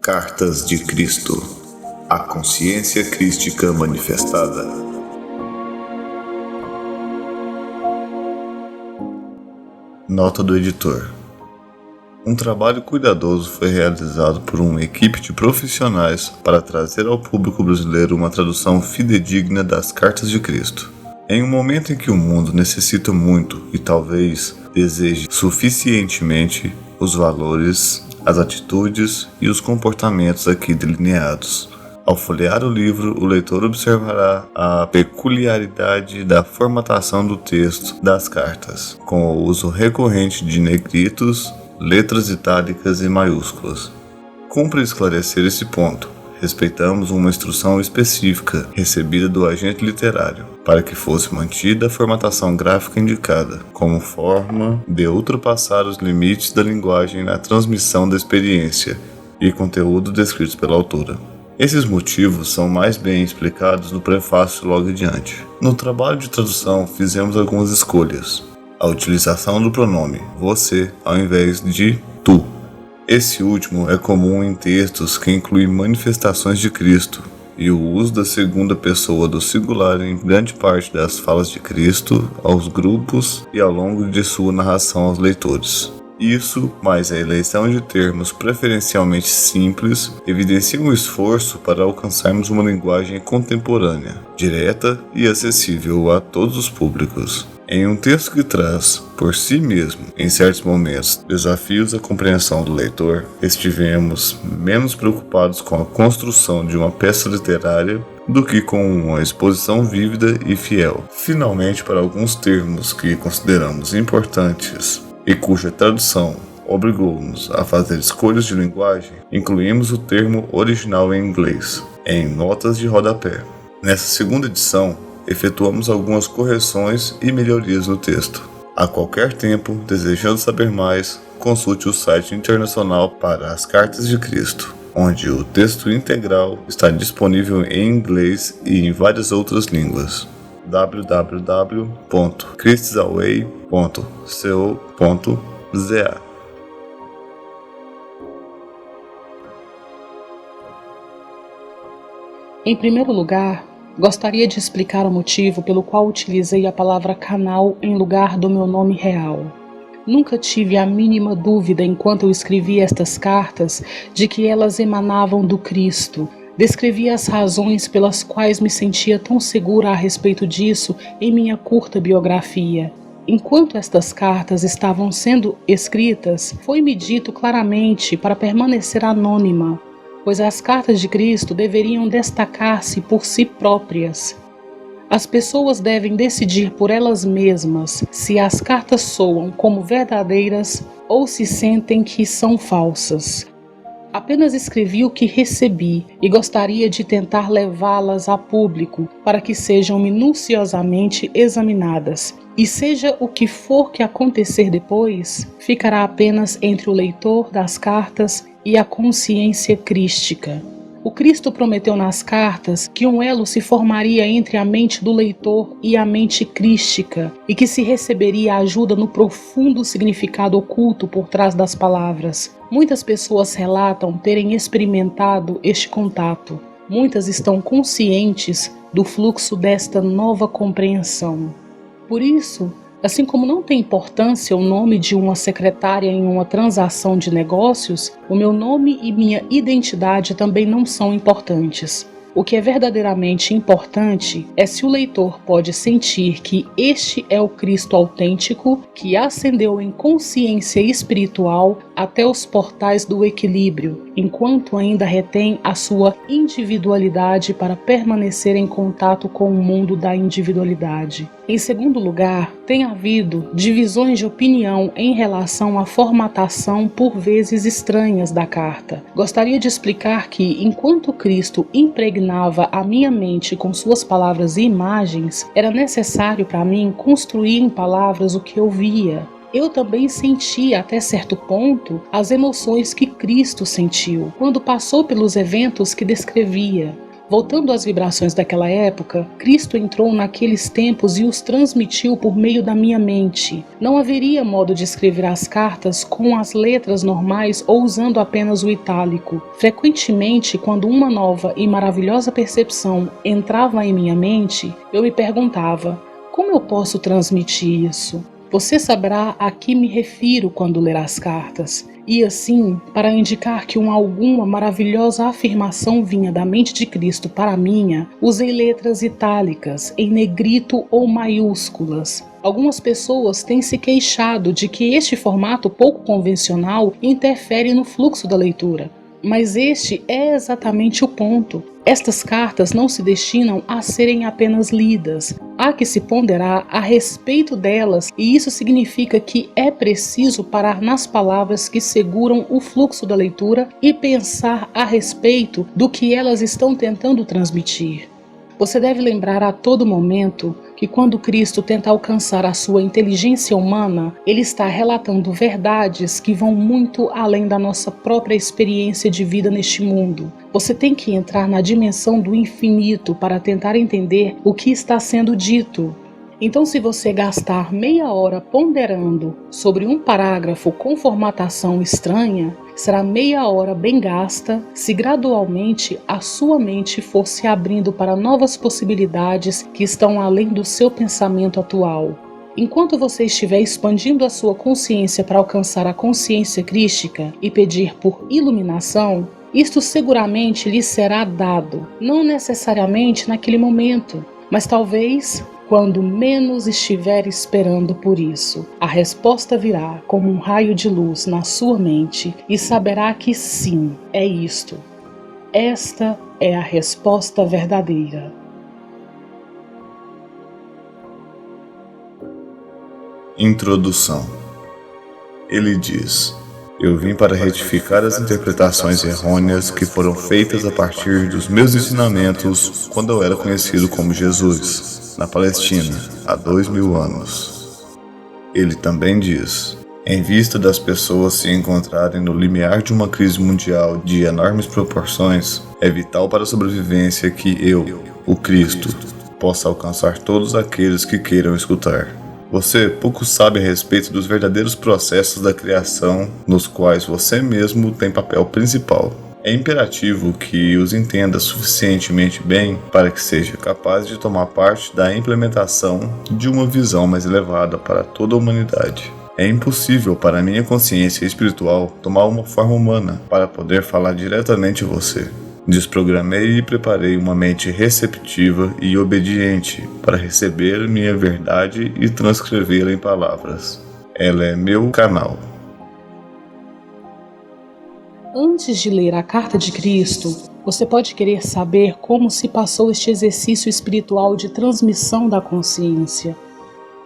Cartas de Cristo, a consciência crística manifestada. Nota do editor. Um trabalho cuidadoso foi realizado por uma equipe de profissionais para trazer ao público brasileiro uma tradução fidedigna das Cartas de Cristo. Em um momento em que o mundo necessita muito e talvez deseje suficientemente os valores, as atitudes e os comportamentos aqui delineados. Ao folhear o livro, o leitor observará a peculiaridade da formatação do texto das cartas, com o uso recorrente de negritos, letras itálicas e maiúsculas. Cumpre esclarecer esse ponto. Respeitamos uma instrução específica recebida do agente literário, para que fosse mantida a formatação gráfica indicada, como forma de ultrapassar os limites da linguagem na transmissão da experiência e conteúdo descritos pela autora. Esses motivos são mais bem explicados no prefácio logo adiante. No trabalho de tradução, fizemos algumas escolhas. A utilização do pronome você ao invés de tu. Esse último é comum em textos que incluem manifestações de Cristo e o uso da segunda pessoa do singular em grande parte das falas de Cristo aos grupos e ao longo de sua narração aos leitores. Isso, mais a eleição de termos preferencialmente simples, evidencia um esforço para alcançarmos uma linguagem contemporânea, direta e acessível a todos os públicos. Em um texto que traz, por si mesmo, em certos momentos, desafios à compreensão do leitor, estivemos menos preocupados com a construção de uma peça literária do que com uma exposição vívida e fiel. Finalmente, para alguns termos que consideramos importantes e cuja tradução obrigou-nos a fazer escolhas de linguagem, incluímos o termo original em inglês, em notas de rodapé. Nessa segunda edição, efetuamos algumas correções e melhorias no texto. A qualquer tempo, desejando saber mais, consulte o site internacional para as Cartas de Cristo, onde o texto integral está disponível em inglês e em várias outras línguas. www.christsalway.co.za. Em primeiro lugar, gostaria de explicar o motivo pelo qual utilizei a palavra canal em lugar do meu nome real. Nunca tive a mínima dúvida enquanto eu escrevia estas cartas de que elas emanavam do Cristo. Descrevi as razões pelas quais me sentia tão segura a respeito disso em minha curta biografia. Enquanto estas cartas estavam sendo escritas, foi-me dito claramente para permanecer anônima, pois as cartas de Cristo deveriam destacar-se por si próprias. As pessoas devem decidir por elas mesmas se as cartas soam como verdadeiras ou se sentem que são falsas. Apenas escrevi o que recebi e gostaria de tentar levá-las a público para que sejam minuciosamente examinadas. E seja o que for que acontecer depois, ficará apenas entre o leitor das cartas e a consciência crística. O Cristo prometeu nas cartas que um elo se formaria entre a mente do leitor e a mente crística e que se receberia ajuda no profundo significado oculto por trás das palavras. Muitas pessoas relatam terem experimentado este contato. Muitas estão conscientes do fluxo desta nova compreensão. Por isso, assim como não tem importância o nome de uma secretária em uma transação de negócios, o meu nome e minha identidade também não são importantes. O que é verdadeiramente importante é se o leitor pode sentir que este é o Cristo autêntico que ascendeu em consciência espiritual até os portais do equilíbrio, enquanto ainda retém a sua individualidade para permanecer em contato com o mundo da individualidade. Em segundo lugar, tem havido divisões de opinião em relação à formatação por vezes estranhas da carta. Gostaria de explicar que, enquanto Cristo impregnava a minha mente com suas palavras e imagens, era necessário para mim construir em palavras o que eu via. Eu também sentia, até certo ponto, as emoções que Cristo sentiu quando passou pelos eventos que descrevia. Voltando às vibrações daquela época, Cristo entrou naqueles tempos e os transmitiu por meio da minha mente. Não haveria modo de escrever as cartas com as letras normais ou usando apenas o itálico. Frequentemente, quando uma nova e maravilhosa percepção entrava em minha mente, eu me perguntava: como eu posso transmitir isso? Você saberá a que me refiro quando ler as cartas. E assim, para indicar que alguma maravilhosa afirmação vinha da mente de Cristo para a minha, usei letras itálicas, em negrito ou maiúsculas. Algumas pessoas têm se queixado de que este formato pouco convencional interfere no fluxo da leitura. Mas este é exatamente o ponto. Estas cartas não se destinam a serem apenas lidas. Há que se ponderar a respeito delas, e isso significa que é preciso parar nas palavras que seguram o fluxo da leitura e pensar a respeito do que elas estão tentando transmitir. Você deve lembrar a todo momento que quando Cristo tenta alcançar a sua inteligência humana, ele está relatando verdades que vão muito além da nossa própria experiência de vida neste mundo. Você tem que entrar na dimensão do infinito para tentar entender o que está sendo dito. Então, se você gastar meia hora ponderando sobre um parágrafo com formatação estranha, será meia hora bem gasta se gradualmente a sua mente for se abrindo para novas possibilidades que estão além do seu pensamento atual. Enquanto você estiver expandindo a sua consciência para alcançar a consciência crística e pedir por iluminação, isto seguramente lhe será dado, não necessariamente naquele momento, mas talvez quando menos estiver esperando por isso. A resposta virá como um raio de luz na sua mente e saberá que sim, é isto. Esta é a resposta verdadeira. Introdução. Ele diz: eu vim para retificar as interpretações errôneas que foram feitas a partir dos meus ensinamentos quando eu era conhecido como Jesus, na Palestina, há 2000 anos. Ele também diz: em vista das pessoas se encontrarem no limiar de uma crise mundial de enormes proporções, é vital para a sobrevivência que eu, o Cristo, possa alcançar todos aqueles que queiram escutar. Você pouco sabe a respeito dos verdadeiros processos da criação nos quais você mesmo tem papel principal. É imperativo que os entenda suficientemente bem para que seja capaz de tomar parte da implementação de uma visão mais elevada para toda a humanidade. É impossível para a minha consciência espiritual tomar uma forma humana para poder falar diretamente a você. Desprogramei e preparei uma mente receptiva e obediente para receber minha verdade e transcrevê-la em palavras. Ela é meu canal. Antes de ler a Carta de Cristo, você pode querer saber como se passou este exercício espiritual de transmissão da consciência.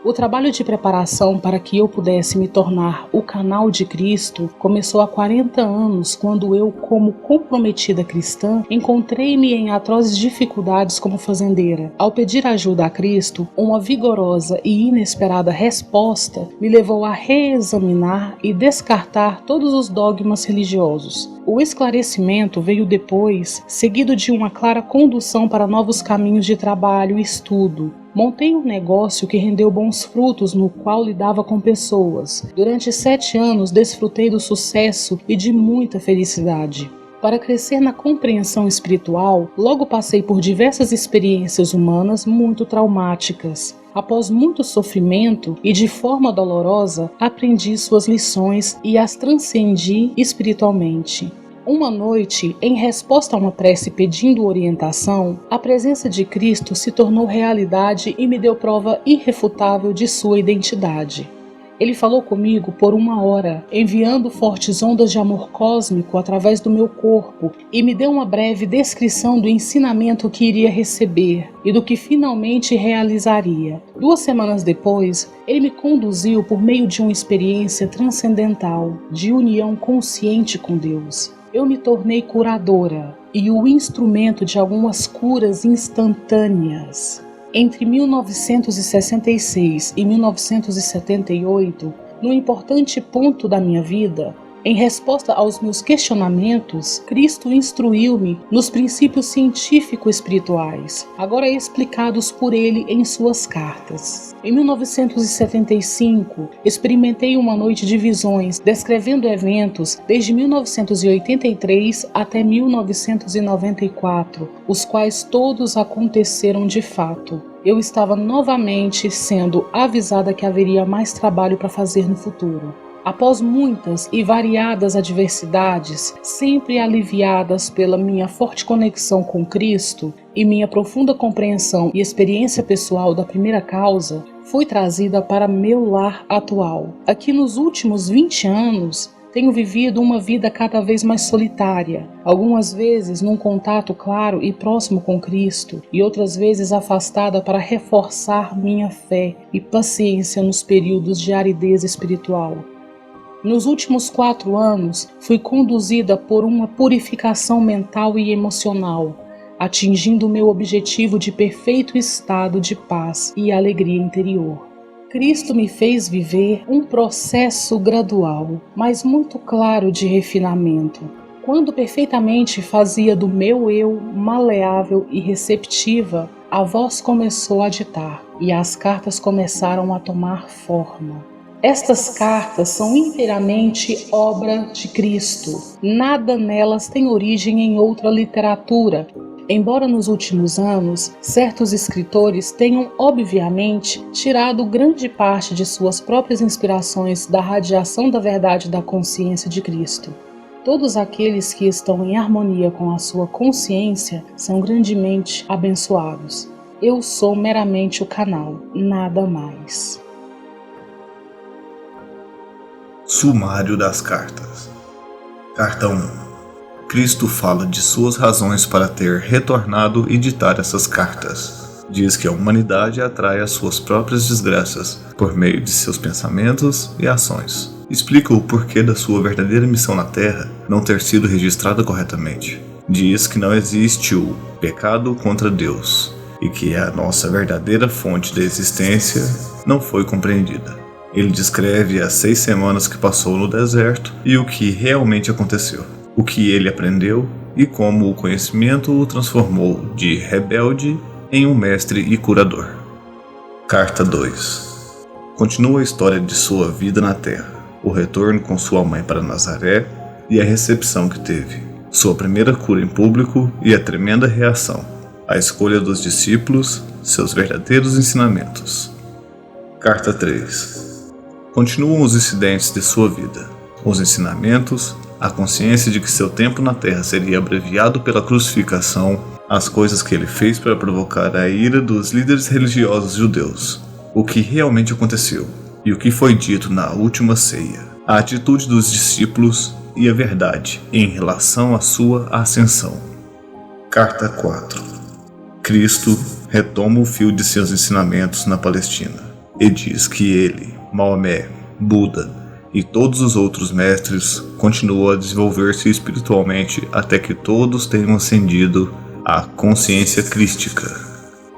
O trabalho de preparação para que eu pudesse me tornar o canal de Cristo começou há 40 anos, quando eu, como comprometida cristã, encontrei-me em atrozes dificuldades como fazendeira. Ao pedir ajuda a Cristo, uma vigorosa e inesperada resposta me levou a reexaminar e descartar todos os dogmas religiosos. O esclarecimento veio depois, seguido de uma clara condução para novos caminhos de trabalho e estudo. Montei um negócio que rendeu bons frutos, no qual lidava com pessoas. Durante 7 anos desfrutei do sucesso e de muita felicidade. Para crescer na compreensão espiritual, logo passei por diversas experiências humanas muito traumáticas. Após muito sofrimento e de forma dolorosa, aprendi suas lições e as transcendi espiritualmente. Uma noite, em resposta a uma prece pedindo orientação, a presença de Cristo se tornou realidade e me deu prova irrefutável de sua identidade. Ele falou comigo por 1 hora, enviando fortes ondas de amor cósmico através do meu corpo, e me deu uma breve descrição do ensinamento que iria receber e do que finalmente realizaria. 2 semanas depois, ele me conduziu por meio de uma experiência transcendental, de união consciente com Deus. Eu me tornei curadora e o instrumento de algumas curas instantâneas. Entre 1966 e 1978, num importante ponto da minha vida, Em resposta aos meus questionamentos, Cristo instruiu-me nos princípios científico-espirituais, agora explicados por ele em suas cartas. Em 1975, experimentei uma noite de visões, descrevendo eventos desde 1983 até 1994, os quais todos aconteceram de fato. Eu estava novamente sendo avisada que haveria mais trabalho para fazer no futuro. Após muitas e variadas adversidades, sempre aliviadas pela minha forte conexão com Cristo e minha profunda compreensão e experiência pessoal da primeira causa, fui trazida para meu lar atual. Aqui nos últimos 20 anos, tenho vivido uma vida cada vez mais solitária, algumas vezes num contato claro e próximo com Cristo, e outras vezes afastada para reforçar minha fé e paciência nos períodos de aridez espiritual. Nos últimos 4 anos, fui conduzida por uma purificação mental e emocional, atingindo meu objetivo de perfeito estado de paz e alegria interior. Cristo me fez viver um processo gradual, mas muito claro de refinamento. Quando perfeitamente fazia do meu eu maleável e receptiva, a voz começou a ditar e as cartas começaram a tomar forma. Estas cartas são inteiramente obra de Cristo. Nada nelas tem origem em outra literatura. Embora nos últimos anos, certos escritores tenham obviamente tirado grande parte de suas próprias inspirações da radiação da verdade da consciência de Cristo. Todos aqueles que estão em harmonia com a sua consciência são grandemente abençoados. Eu sou meramente o canal, nada mais. Sumário das cartas. Carta 1. Cristo fala de suas razões para ter retornado e ditar essas cartas. Diz que a humanidade atrai as suas próprias desgraças por meio de seus pensamentos e ações. Explica o porquê da sua verdadeira missão na Terra não ter sido registrada corretamente. Diz que não existe o pecado contra Deus e que a nossa verdadeira fonte da existência não foi compreendida. Ele descreve as 6 semanas que passou no deserto e o que realmente aconteceu, o que ele aprendeu e como o conhecimento o transformou de rebelde em um mestre e curador. Carta 2. Continua a história de sua vida na Terra, o retorno com sua mãe para Nazaré e a recepção que teve, sua primeira cura em público e a tremenda reação, a escolha dos discípulos, seus verdadeiros ensinamentos. Carta 3. Continuam os incidentes de sua vida, os ensinamentos, a consciência de que seu tempo na Terra seria abreviado pela crucificação, as coisas que ele fez para provocar a ira dos líderes religiosos judeus, o que realmente aconteceu e o que foi dito na última ceia, a atitude dos discípulos e a verdade em relação à sua ascensão. Carta 4. Cristo retoma o fio de seus ensinamentos na Palestina e diz que ele, Maomé, Buda e todos os outros mestres continuam a desenvolver-se espiritualmente até que todos tenham ascendido à consciência crística.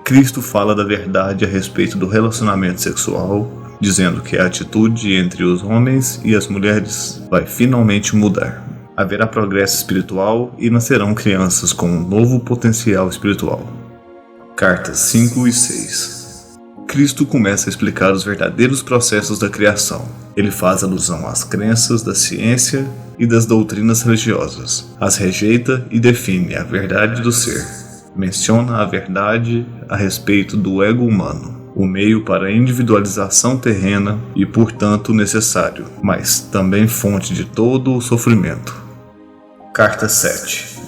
Cristo fala da verdade a respeito do relacionamento sexual, dizendo que a atitude entre os homens e as mulheres vai finalmente mudar. Haverá progresso espiritual e nascerão crianças com um novo potencial espiritual. Cartas 5 e 6. Cristo começa a explicar os verdadeiros processos da criação. Ele faz alusão às crenças da ciência e das doutrinas religiosas, as rejeita e define a verdade do ser. Menciona a verdade a respeito do ego humano, o meio para a individualização terrena e, portanto, necessário, mas também fonte de todo o sofrimento. Carta 7.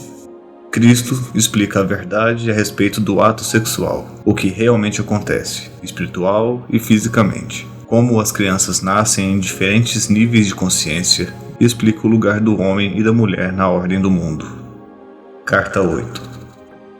Cristo explica a verdade a respeito do ato sexual, o que realmente acontece, espiritual e fisicamente, como as crianças nascem em diferentes níveis de consciência, e explica o lugar do homem e da mulher na ordem do mundo. Carta 8.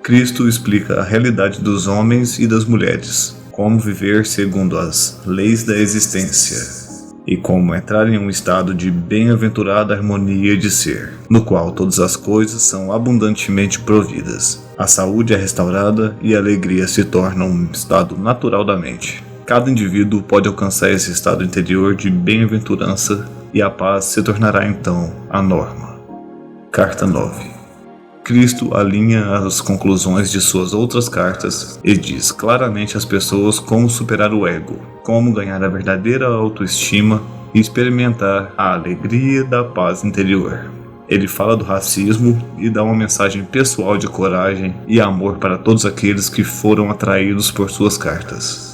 Cristo explica a realidade dos homens e das mulheres, como viver segundo as leis da existência, e como entrar em um estado de bem-aventurada harmonia de ser, no qual todas as coisas são abundantemente providas. A saúde é restaurada e a alegria se torna um estado natural da mente. Cada indivíduo pode alcançar esse estado interior de bem-aventurança e a paz se tornará então a norma. Carta 9. Cristo alinha as conclusões de suas outras cartas e diz claramente às pessoas como superar o ego, como ganhar a verdadeira autoestima e experimentar a alegria da paz interior. Ele fala do racismo e dá uma mensagem pessoal de coragem e amor para todos aqueles que foram atraídos por suas cartas.